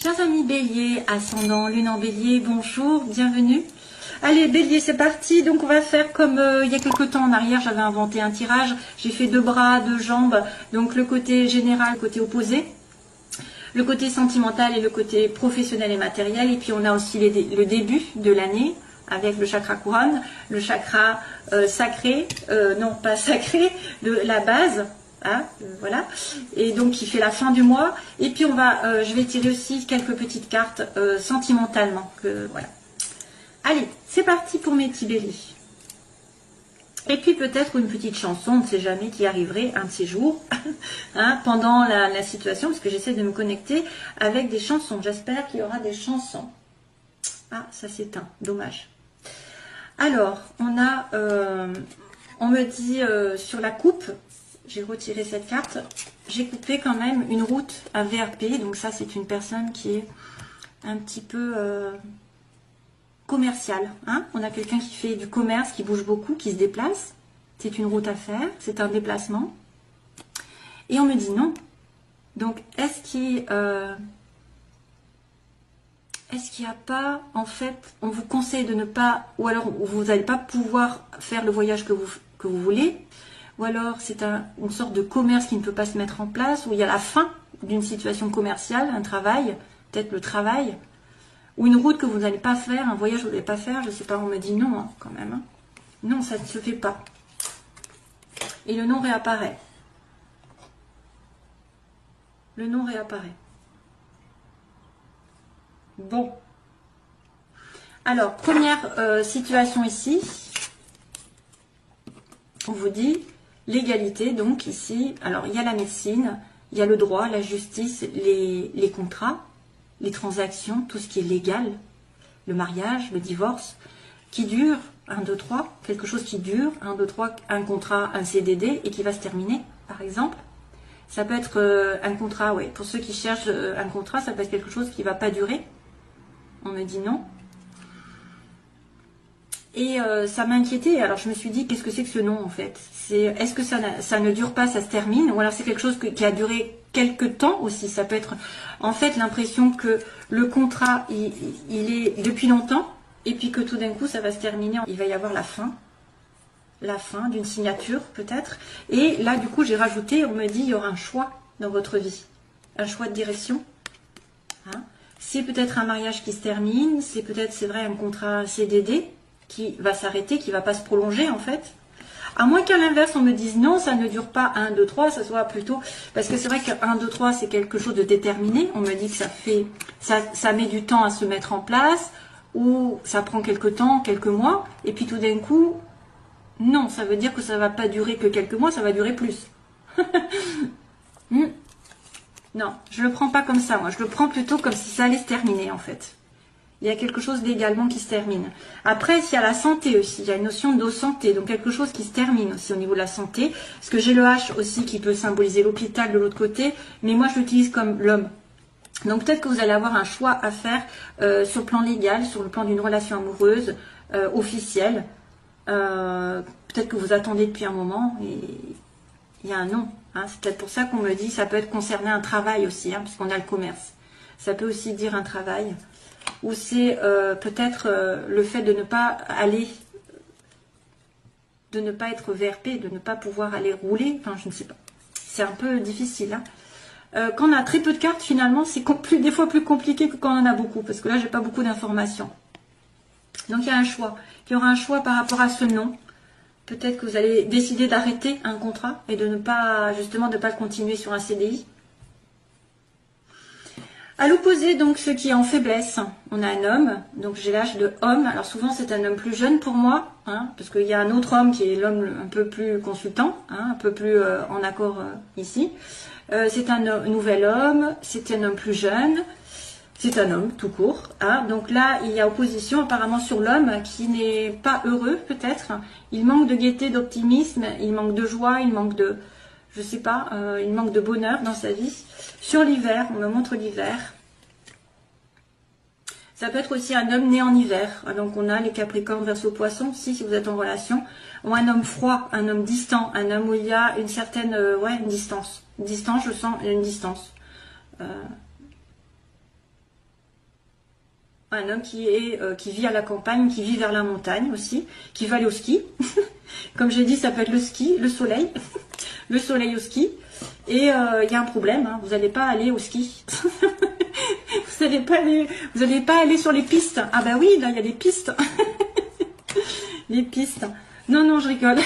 Chers amis Bélier, ascendant, lune en Bélier, bonjour, bienvenue. Allez Bélier, c'est parti. Donc on va faire comme il y a quelques temps en arrière, j'avais inventé un tirage. J'ai fait 2 bras, 2 jambes, donc le côté général, le côté opposé. Le côté sentimental et le côté professionnel et matériel. Et puis on a aussi le début de l'année avec le chakra couronne, le chakra sacré, non pas sacré, de la base. Hein, voilà, et donc qui fait la fin du mois. Et puis on va, je vais tirer aussi quelques petites cartes sentimentalement. Voilà. Allez, c'est parti pour mes petits béliers. Et puis peut-être une petite chanson, on ne sait jamais, qui arriverait un de ces jours, hein, pendant la situation, parce que j'essaie de me connecter avec des chansons. J'espère qu'il y aura des chansons. Ah, ça s'éteint, dommage. Alors, on a, on me dit sur la coupe, j'ai retiré cette carte, j'ai coupé quand même une route, un VRP, donc ça c'est une personne qui est un petit peu commerciale. Hein, on a quelqu'un qui fait du commerce, qui bouge beaucoup, qui se déplace, c'est une route à faire, c'est un déplacement. Et on me dit non. Donc est-ce qu'il n'y a pas, en fait, on vous conseille de ne pas, ou alors vous n'allez pas pouvoir faire le voyage que vous voulez, ou alors c'est une sorte de commerce qui ne peut pas se mettre en place, où il y a la fin d'une situation commerciale, un travail, peut-être le travail, ou une route que vous n'allez pas faire, un voyage que vous n'allez pas faire, je ne sais pas, on me dit non, hein, quand même. Hein. Non, ça ne se fait pas. Et le nom réapparaît. Le nom réapparaît. Bon. Alors, première situation ici. On vous dit l'égalité, donc ici, alors il y a la médecine, il y a le droit, la justice, les contrats, les transactions, tout ce qui est légal, le mariage, le divorce, qui dure, 1, 2, 3, quelque chose qui dure, 1, 2, 3, un contrat, un CDD, et qui va se terminer, par exemple. Ça peut être un contrat, ouais, pour ceux qui cherchent un contrat, ça peut être quelque chose qui ne va pas durer. On me dit non. Et ça m'a inquiétée. Alors je me suis dit, qu'est-ce que c'est que ce nom en fait? Est-ce que ça ne dure pas, ça se termine? Ou alors c'est quelque chose qui a duré quelques temps aussi. Ça peut être en fait l'impression que le contrat, il est depuis longtemps. Et puis que tout d'un coup, ça va se terminer. Il va y avoir la fin d'une signature peut-être. Et là du coup, j'ai rajouté, on me dit, il y aura un choix dans votre vie. Un choix de direction. Hein, c'est peut-être un mariage qui se termine. C'est peut-être, c'est vrai, un contrat CDD qui va s'arrêter, qui ne va pas se prolonger en fait. À moins qu'à l'inverse, on me dise non, ça ne dure pas 1, 2, 3, ça soit plutôt... Parce que c'est vrai que 1, 2, 3, c'est quelque chose de déterminé. On me dit que ça met du temps à se mettre en place, ou ça prend quelques temps, quelques mois, et puis tout d'un coup, non, ça veut dire que ça ne va pas durer que quelques mois, ça va durer plus. Non, je ne le prends pas comme ça, moi. Je le prends plutôt comme si ça allait se terminer en fait. Il y a quelque chose légalement qui se termine. Après, il y a la santé aussi. Il y a une notion de santé. Donc, quelque chose qui se termine aussi au niveau de la santé. Parce que j'ai le H aussi qui peut symboliser l'hôpital de l'autre côté. Mais moi, je l'utilise comme l'homme. Donc, peut-être que vous allez avoir un choix à faire sur le plan légal, sur le plan d'une relation amoureuse, officielle. Peut-être que vous attendez depuis un moment et il y a un non. Hein. C'est peut-être pour ça qu'on me dit, ça peut être concerné un travail aussi, hein, puisqu'on a le commerce. Ça peut aussi dire un travail. Ou c'est peut-être le fait de ne pas aller, de ne pas être VRP, de ne pas pouvoir aller rouler, enfin je ne sais pas. C'est un peu difficile. Hein. Quand on a très peu de cartes, finalement, c'est des fois plus compliqué que quand on en a beaucoup, parce que là, j'ai pas beaucoup d'informations. Donc il y a un choix. Il y aura un choix par rapport à ce nom. Peut-être que vous allez décider d'arrêter un contrat et de ne pas, justement, de ne pas continuer sur un CDI. À l'opposé, donc, ceux qui est en faiblesse, on a un homme, donc j'ai l'âge de homme. Alors souvent, c'est un homme plus jeune pour moi, hein, parce qu'il y a un autre homme qui est l'homme un peu plus consultant, hein, un peu plus en accord ici. C'est un nouvel homme, c'est un homme plus jeune, c'est un homme tout court. Hein. Donc là, il y a opposition apparemment sur l'homme qui n'est pas heureux peut-être. Il manque de gaieté, d'optimisme, il manque de joie, il manque de... Je sais pas, il manque de bonheur dans sa vie. Sur l'hiver, on me montre l'hiver. Ça peut être aussi un homme né en hiver. Donc on a les Capricornes, Verseau, Poissons, si vous êtes en relation. Ou un homme froid, un homme distant, un homme où il y a une certaine, ouais, une distance. Une distance, je sens une distance. un homme qui vit à la campagne, qui vit vers la montagne aussi, qui va aller au ski. Comme j'ai dit, ça peut être le ski, le soleil, le soleil au ski. Et il y a un problème, hein, vous n'allez pas aller au ski. Vous n'allez pas aller sur les pistes. Ah bah oui, là il y a des pistes. Les pistes. Non, non, je rigole.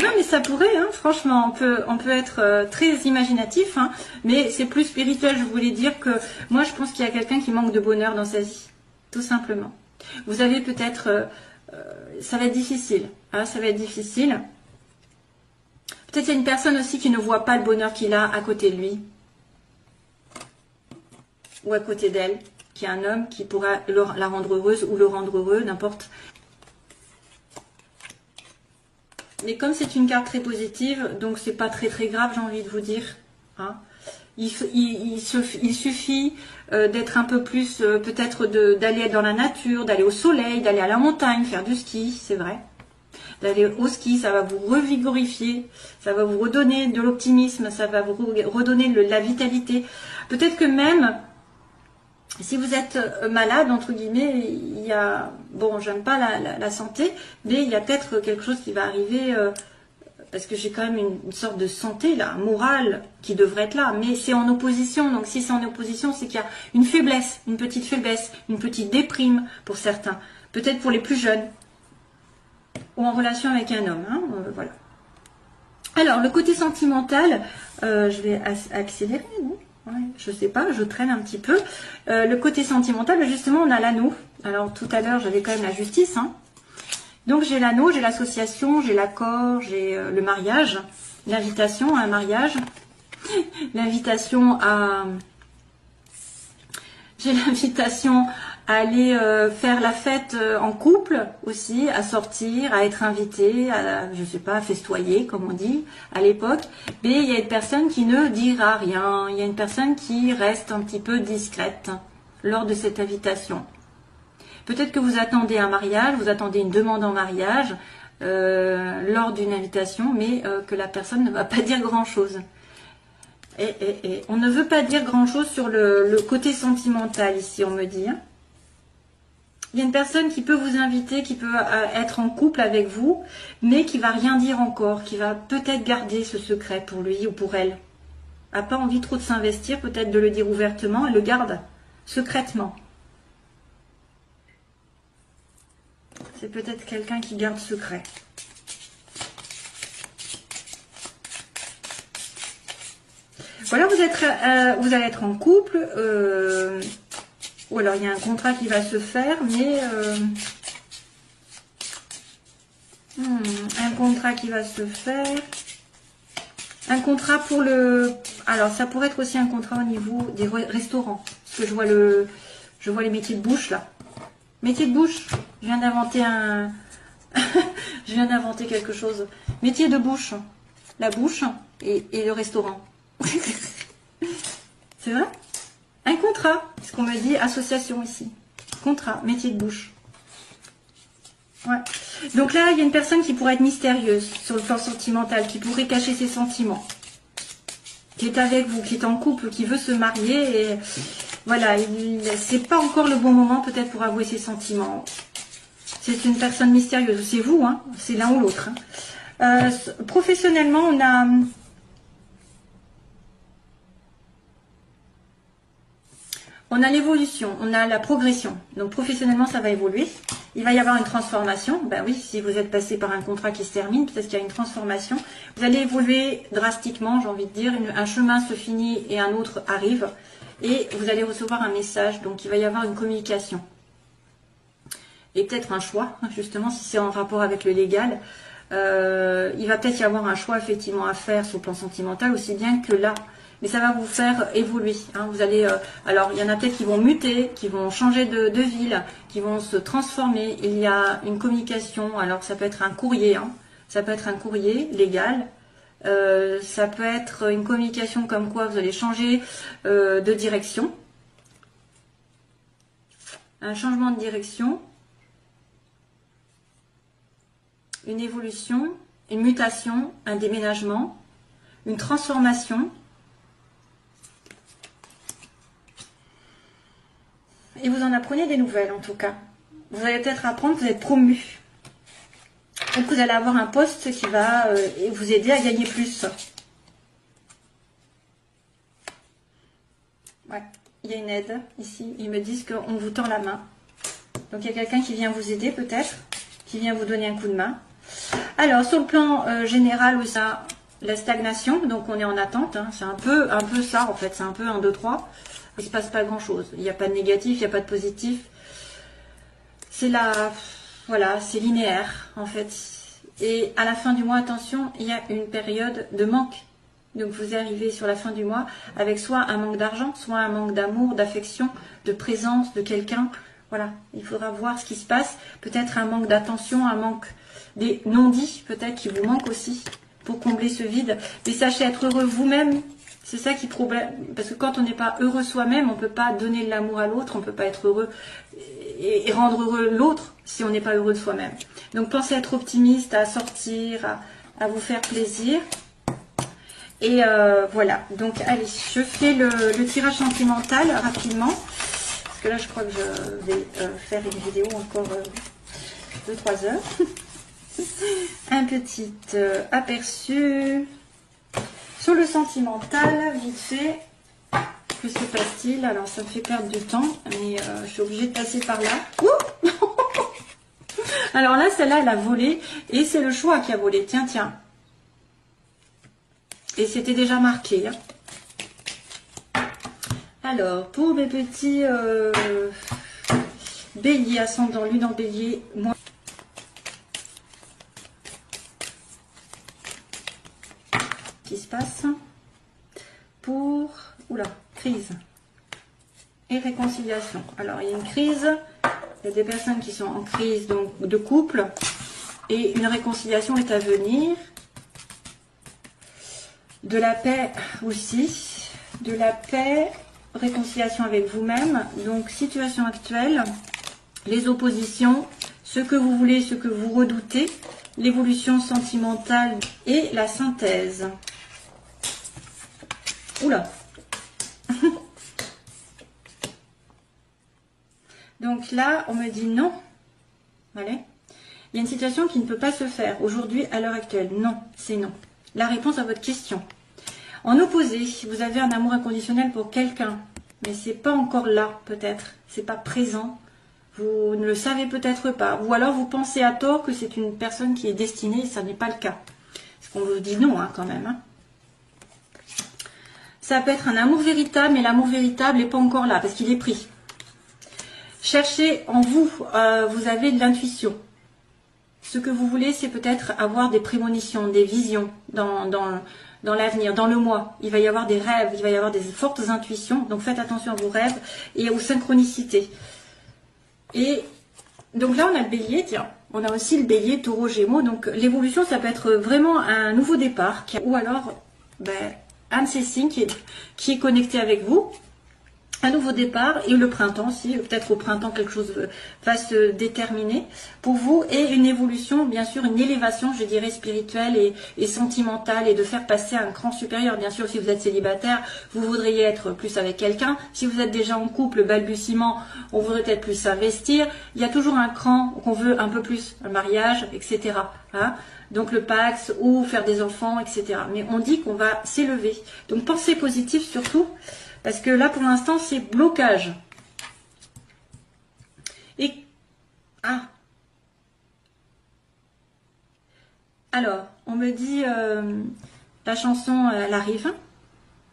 Non, mais ça pourrait, hein, franchement, on peut être très imaginatif, hein, mais c'est plus spirituel. Je voulais dire que moi, je pense qu'il y a quelqu'un qui manque de bonheur dans sa vie, tout simplement. Vous avez peut-être, ça va être difficile, hein, ça va être difficile. Peut-être il y a une personne aussi qui ne voit pas le bonheur qu'il a à côté de lui, ou à côté d'elle, qui est un homme qui pourra la rendre heureuse ou le rendre heureux, n'importe. Mais comme c'est une carte très positive, donc c'est pas très très grave, j'ai envie de vous dire. Hein. Il suffit d'être un peu plus, peut-être d'aller dans la nature, d'aller au soleil, d'aller à la montagne, faire du ski, c'est vrai. D'aller au ski, ça va vous revigorifier, ça va vous redonner de l'optimisme, ça va vous redonner la vitalité. Peut-être que même, si vous êtes malade, entre guillemets, il y a, bon, j'aime pas la santé, mais il y a peut-être quelque chose qui va arriver, parce que j'ai quand même une sorte de santé, là, morale, qui devrait être là, mais c'est en opposition, donc si c'est en opposition, c'est qu'il y a une faiblesse, une petite déprime pour certains, peut-être pour les plus jeunes, ou en relation avec un homme, hein, voilà. Alors, le côté sentimental, je vais accélérer, non ? Ouais, je sais pas, je traîne un petit peu. Le côté sentimental, justement, on a l'anneau. Alors, tout à l'heure, j'avais quand même la justice. Hein. Donc, j'ai l'anneau, j'ai l'association, j'ai l'accord, j'ai le mariage, l'invitation à un mariage, l'invitation à... J'ai l'invitation à aller faire la fête en couple aussi, à sortir, à être invité, à, je sais pas, à festoyer, comme on dit à l'époque. Mais il y a une personne qui ne dira rien, il y a une personne qui reste un petit peu discrète lors de cette invitation. Peut-être que vous attendez un mariage, vous attendez une demande en mariage lors d'une invitation, mais que la personne ne va pas dire grand-chose. Et on ne veut pas dire grand-chose sur le côté sentimental ici, on me dit. Hein. Il y a une personne qui peut vous inviter, qui peut être en couple avec vous, mais qui va rien dire encore, qui va peut-être garder ce secret pour lui ou pour elle. A pas envie trop de s'investir, peut-être de le dire ouvertement, elle le garde secrètement. C'est peut-être quelqu'un qui garde secret. Voilà, vous allez être en couple, ou alors il y a un contrat qui va se faire, mais un contrat qui va se faire, un contrat pour le, alors ça pourrait être aussi un contrat au niveau des restaurants, parce que je vois les métiers de bouche là, métier de bouche, je viens d'inventer je viens d'inventer quelque chose, métier de bouche, la bouche et le restaurant. C'est vrai? Un contrat, ce qu'on me dit, association ici. Contrat, métier de bouche. Ouais. Donc là, il y a une personne qui pourrait être mystérieuse sur le plan sentimental, qui pourrait cacher ses sentiments, qui est avec vous, qui est en couple, qui veut se marier. Et voilà, c'est pas encore le bon moment peut-être pour avouer ses sentiments. C'est une personne mystérieuse. C'est vous, hein, c'est l'un ou l'autre. Hein. Professionnellement, on a l'évolution, on a la progression. Donc professionnellement, ça va évoluer. Il va y avoir une transformation. Ben oui, si vous êtes passé par un contrat qui se termine, peut-être qu'il y a une transformation. Vous allez évoluer drastiquement, j'ai envie de dire. Un chemin se finit et un autre arrive. Et vous allez recevoir un message. Donc il va y avoir une communication. Et peut-être un choix, justement, si c'est en rapport avec le légal. Il va peut-être y avoir un choix effectivement à faire sur le plan sentimental, aussi bien que là. Mais ça va vous faire évoluer. Hein. Vous allez, alors, il y en a peut-être qui vont muter, qui vont changer de ville, qui vont se transformer. Il y a une communication. Alors, ça peut être un courrier. Hein. Ça peut être un courrier légal. Ça peut être une communication comme quoi vous allez changer de direction. Un changement de direction. Une évolution. Une mutation. Un déménagement. Une transformation. et vous en apprenez des nouvelles en tout cas. Vous allez peut-être apprendre que vous êtes promu. Donc vous allez avoir un poste qui va vous aider à gagner plus. Ouais, il y a une aide ici. Ils me disent qu'on vous tend la main. Donc il y a quelqu'un qui vient vous aider peut-être, qui vient vous donner un coup de main. Alors sur le plan général, où ça, la stagnation, donc on est en attente. Hein, c'est un peu ça en fait, c'est un peu 1, 2, 3. Il ne se passe pas grand-chose. Il n'y a pas de négatif, il n'y a pas de positif. C'est voilà, c'est linéaire en fait. Et à la fin du mois, attention, il y a une période de manque. Donc vous arrivez sur la fin du mois avec soit un manque d'argent, soit un manque d'amour, d'affection, de présence de quelqu'un. Voilà, il faudra voir ce qui se passe. Peut-être un manque d'attention, un manque des non-dits, peut-être qui vous manque aussi pour combler ce vide. Mais sachez être heureux vous-même. C'est ça qui est problème. Parce que quand on n'est pas heureux soi-même, on ne peut pas donner de l'amour à l'autre, on ne peut pas être heureux et rendre heureux l'autre si on n'est pas heureux de soi-même. Donc pensez à être optimiste, à sortir, à vous faire plaisir. Et voilà, donc allez, je fais le tirage sentimental rapidement. Parce que là, je crois que je vais faire une vidéo encore de 3 heures. Un petit aperçu sur le sentimental, vite fait. Que se passe-t-il? Alors, ça me fait perdre du temps, mais je suis obligée de passer par là. Ouh. Alors là, celle-là, elle a volé, et c'est le choix qui a volé. Tiens, tiens. Et c'était déjà marqué. Hein. Alors, pour mes petits béliers, ascendant lune en bélier, moi. Qu'est-ce qui se passe? Pour... Oula, crise et réconciliation. Alors, il y a une crise, il y a des personnes qui sont en crise donc, de couple, et une réconciliation est à venir. De la paix aussi, de la paix, réconciliation avec vous-même. Donc, situation actuelle, les oppositions, ce que vous voulez, ce que vous redoutez, l'évolution sentimentale et la synthèse. Oula. Donc là, on me dit non. Allez. Il y a une situation qui ne peut pas se faire aujourd'hui, à l'heure actuelle. Non, c'est non. La réponse à votre question. En opposé, vous avez un amour inconditionnel pour quelqu'un, mais c'est pas encore là, peut-être. C'est pas présent. Vous ne le savez peut-être pas. Ou alors vous pensez à tort que c'est une personne qui est destinée, et ça n'est pas le cas. Parce qu'on vous dit non, hein, quand même. Hein. Ça peut être un amour véritable, mais l'amour véritable n'est pas encore là, parce qu'il est pris. Cherchez en vous, vous avez de l'intuition. Ce que vous voulez, c'est peut-être avoir des prémonitions, des visions dans l'avenir, dans le mois. Il va y avoir des rêves, il va y avoir des fortes intuitions. Donc faites attention à vos rêves et aux synchronicités. Et donc là, on a le bélier, tiens. On a aussi le bélier, taureau, gémeaux. Donc l'évolution, ça peut être vraiment un nouveau départ. Ou alors, un de ces signes qui est connecté avec vous. Un nouveau départ et le printemps aussi, peut-être au printemps quelque chose va se déterminer pour vous et une évolution, bien sûr une élévation, je dirais spirituelle et sentimentale et de faire passer à un cran supérieur. Bien sûr, si vous êtes célibataire, vous voudriez être plus avec quelqu'un. Si vous êtes déjà en couple, balbutiement, on voudrait peut-être plus s'investir. Il y a toujours un cran qu'on veut un peu plus, un mariage, etc. Hein, donc le Pax ou faire des enfants, etc. Mais on dit qu'on va s'élever. Donc pensez positif surtout. Parce que là, pour l'instant, c'est blocage. Et... Ah. Alors, on me dit... la chanson, elle arrive.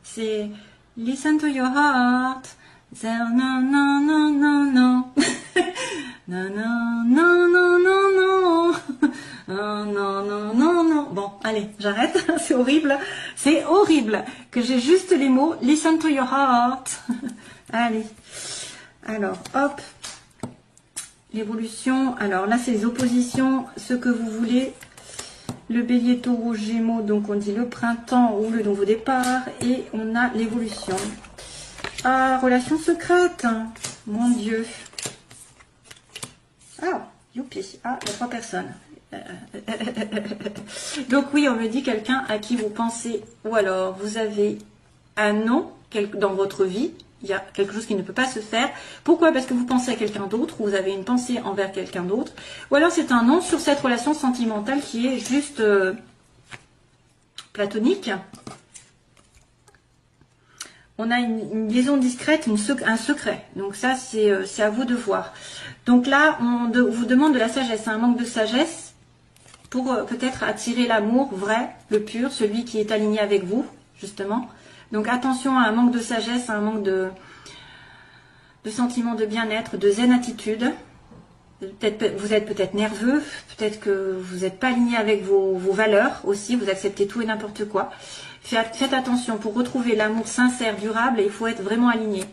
C'est... Listen to your heart. Non, non, non, non, non. Non, non, non, non, non, non. Non, non, non, non, non. Bon, allez, j'arrête. C'est horrible. C'est horrible que j'ai juste les mots. Listen to your heart. Allez. Alors, hop. L'évolution. Alors là, c'est les oppositions. Ce que vous voulez. Le bélier, taureau, gémeaux. Donc, on dit le printemps ou le nouveau départ. Et on a l'évolution. Ah, relation secrète. Mon Dieu. Ah, youpi. Ah, il y a 3 personnes. Donc oui, on me dit quelqu'un à qui vous pensez, ou alors vous avez un nom dans votre vie, Il y a quelque chose qui ne peut pas se faire. Pourquoi? Parce que vous pensez à quelqu'un d'autre, ou vous avez une pensée envers quelqu'un d'autre. Ou alors c'est un non sur cette relation sentimentale qui est juste platonique. On a une liaison discrète, un secret. Donc ça, c'est à vous de voir. Donc là, on vous demande de la sagesse. C'est un manque de sagesse pour peut-être attirer l'amour vrai, le pur, celui qui est aligné avec vous, justement. Donc attention à un manque de sagesse, à un manque de sentiment de bien-être, de zen attitude. Vous êtes peut-être nerveux, peut-être que vous n'êtes pas aligné avec vos valeurs aussi, vous acceptez tout et n'importe quoi. Faites attention, pour retrouver l'amour sincère, durable, il faut être vraiment aligné.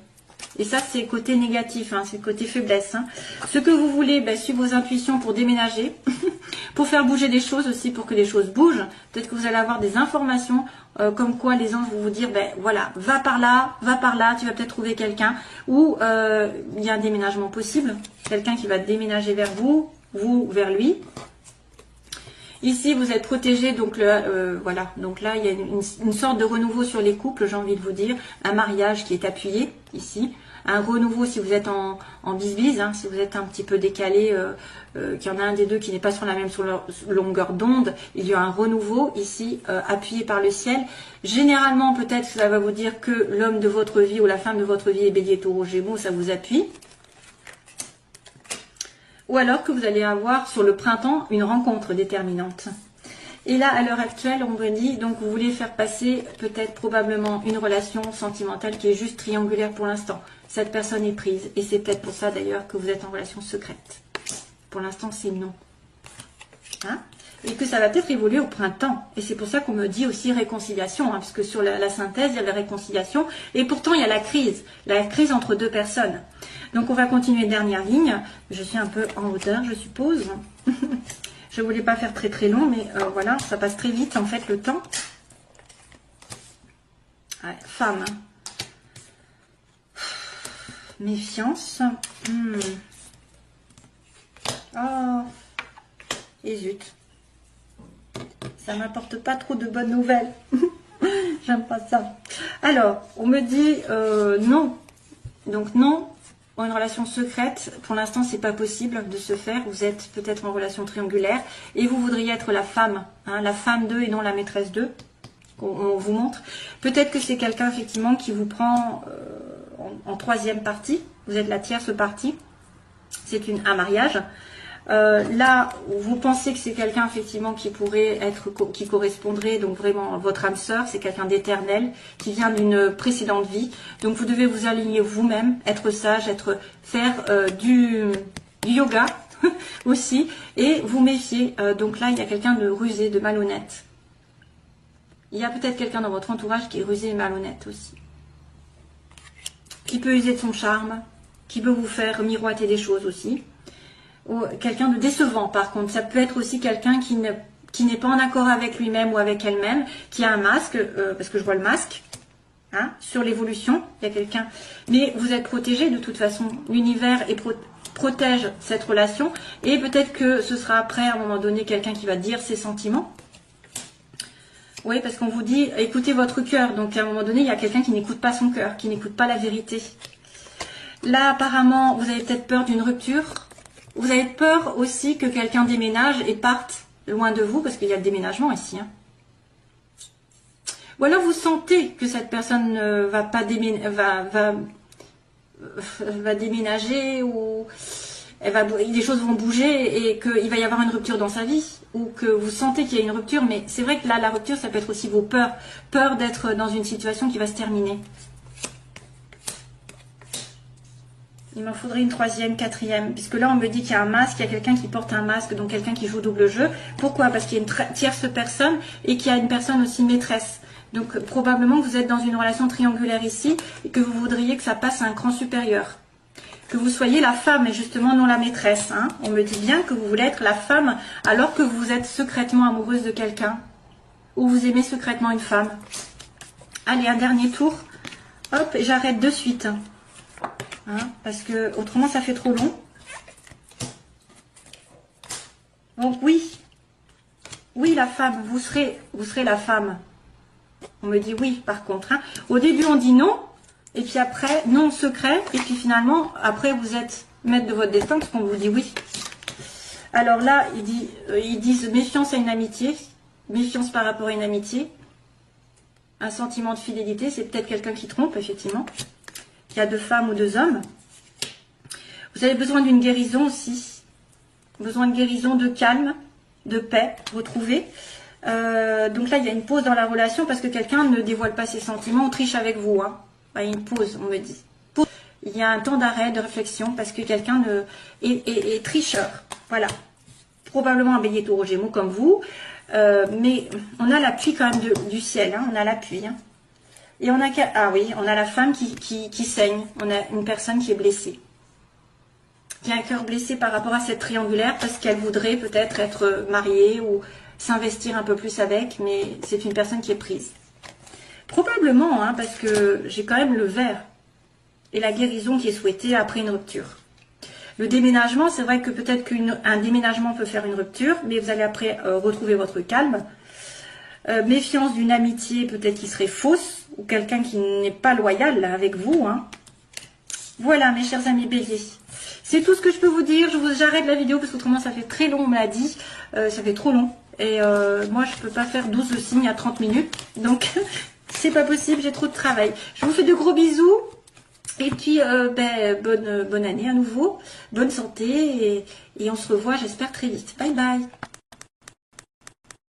Et ça, c'est le côté négatif, hein, c'est le côté faiblesse. Hein. Ce que vous voulez, suivre vos intuitions pour déménager, pour faire bouger des choses aussi, pour que les choses bougent. Peut-être que vous allez avoir des informations comme quoi les anges vont vous dire, voilà, va par là, tu vas peut-être trouver quelqu'un. Ou il y a un déménagement possible, quelqu'un qui va déménager vers vous, vous vers lui. Ici, vous êtes protégé, donc voilà. Donc là, il y a une sorte de renouveau sur les couples, j'ai envie de vous dire. Un mariage qui est appuyé, ici. Un renouveau si vous êtes en bise-bise, hein, si vous êtes un petit peu décalé, qu'il y en a un des deux qui n'est pas sur la même longueur d'onde. Il y a un renouveau ici, appuyé par le ciel. Généralement, peut-être, ça va vous dire que l'homme de votre vie ou la femme de votre vie est Bélier, Taureau, Gémeaux, ça vous appuie. Ou alors que vous allez avoir sur le printemps une rencontre déterminante. Et là, à l'heure actuelle, on me dit, donc vous voulez faire passer peut-être probablement une relation sentimentale qui est juste triangulaire pour l'instant. Cette personne est prise. Et c'est peut-être pour ça d'ailleurs que vous êtes en relation secrète. Pour l'instant, c'est non. Hein? Et que ça va peut-être évoluer au printemps. Et c'est pour ça qu'on me dit aussi réconciliation. Hein, puisque sur la synthèse, il y a la réconciliation. Et pourtant, il y a la crise. La crise entre deux personnes. Donc on va continuer, dernière ligne. Je suis un peu en hauteur, je suppose. Je voulais pas faire très très long, mais voilà, ça passe très vite en fait le temps. Ouais, femme. Méfiance. Oh. Et zut. Ça m'apporte pas trop de bonnes nouvelles. J'aime pas ça. Alors, on me dit non. Donc non. Une relation secrète, pour l'instant, c'est pas possible de se faire. Vous êtes peut-être en relation triangulaire et vous voudriez être la femme, hein, la femme d'eux et non la maîtresse d'eux. On vous montre. Peut-être que c'est quelqu'un effectivement qui vous prend en troisième partie. Vous êtes la tierce partie. C'est un mariage. Là, vous pensez que c'est quelqu'un effectivement qui pourrait être, qui correspondrait donc vraiment à votre âme sœur, c'est quelqu'un d'éternel qui vient d'une précédente vie. Donc vous devez vous aligner vous-même, être sage, faire du yoga aussi et vous méfier. Donc là, il y a quelqu'un de rusé, de malhonnête. Il y a peut-être quelqu'un dans votre entourage qui est rusé et malhonnête aussi, qui peut user de son charme, qui peut vous faire miroiter des choses aussi. Ou quelqu'un de décevant par contre, ça peut être aussi quelqu'un qui n'est pas en accord avec lui-même ou avec elle-même, qui a un masque, parce que je vois le masque, hein, sur l'évolution, il y a quelqu'un, mais vous êtes protégé de toute façon, l'univers protège cette relation, et peut-être que ce sera après à un moment donné quelqu'un qui va dire ses sentiments. Oui, parce qu'on vous dit, écoutez votre cœur, donc à un moment donné, il y a quelqu'un qui n'écoute pas son cœur, qui n'écoute pas la vérité. Là apparemment, vous avez peut-être peur d'une rupture. Vous avez peur aussi que quelqu'un déménage et parte loin de vous, parce qu'il y a le déménagement ici. Hein. Ou alors vous sentez que cette personne ne va pas va déménager, ou les choses vont bouger et qu'il va y avoir une rupture dans sa vie. Ou que vous sentez qu'il y a une rupture, mais c'est vrai que là, la rupture, ça peut être aussi vos peurs. Peur d'être dans une situation qui va se terminer. Il m'en faudrait une troisième, quatrième, puisque là on me dit qu'il y a un masque, il y a quelqu'un qui porte un masque, donc quelqu'un qui joue double jeu. Pourquoi? Parce qu'il y a une tierce personne et qu'il y a une personne aussi maîtresse. Donc probablement que vous êtes dans une relation triangulaire ici et que vous voudriez que ça passe à un cran supérieur. Que vous soyez la femme et justement non la maîtresse. Hein. On me dit bien que vous voulez être la femme alors que vous êtes secrètement amoureuse de quelqu'un. Ou vous aimez secrètement une femme. Allez, un dernier tour. Hop, et j'arrête de suite. Hein, parce que autrement ça fait trop long. Donc oui, la femme, vous serez la femme. On me dit oui par contre. Hein. Au début on dit non, Et puis après, non secret. Et puis finalement, après, vous êtes maître de votre destin parce qu'on vous dit oui. Alors là, ils disent méfiance à une amitié. Méfiance par rapport à une amitié. Un sentiment de fidélité. C'est peut-être quelqu'un qui trompe, effectivement. Il y a 2 femmes ou 2 hommes. Vous avez besoin d'une guérison aussi. Besoin de guérison, de calme, de paix, retrouver. Donc là, il y a une pause dans la relation parce que quelqu'un ne dévoile pas ses sentiments. On triche avec vous. Hein. Il y a une pause, on me dit. Il y a un temps d'arrêt, de réflexion parce que quelqu'un est tricheur. Voilà. Probablement un bélier taureau gémeaux comme vous. Mais on a l'appui quand même du ciel. Hein. On a l'appui. Hein. Et on a, ah oui, on a la femme qui saigne. On a une personne qui est blessée. Qui a un cœur blessé par rapport à cette triangulaire parce qu'elle voudrait peut-être être mariée ou s'investir un peu plus avec, mais c'est une personne qui est prise. Probablement, hein, parce que j'ai quand même le vert et la guérison qui est souhaitée après une rupture. Le déménagement, c'est vrai que peut-être qu'un déménagement peut faire une rupture, mais vous allez après retrouver votre calme. Méfiance d'une amitié peut-être qui serait fausse, ou quelqu'un qui n'est pas loyal là, avec vous. Hein. Voilà, mes chers amis béliers. C'est tout ce que je peux vous dire. J'arrête la vidéo parce qu'autrement ça fait très long, on me l'a dit. Ça fait trop long. Et moi, je peux pas faire 12 signes à 30 minutes. Donc, c'est pas possible, j'ai trop de travail. Je vous fais de gros bisous. Et puis, bonne année à nouveau. Bonne santé. Et on se revoit, j'espère, très vite. Bye bye.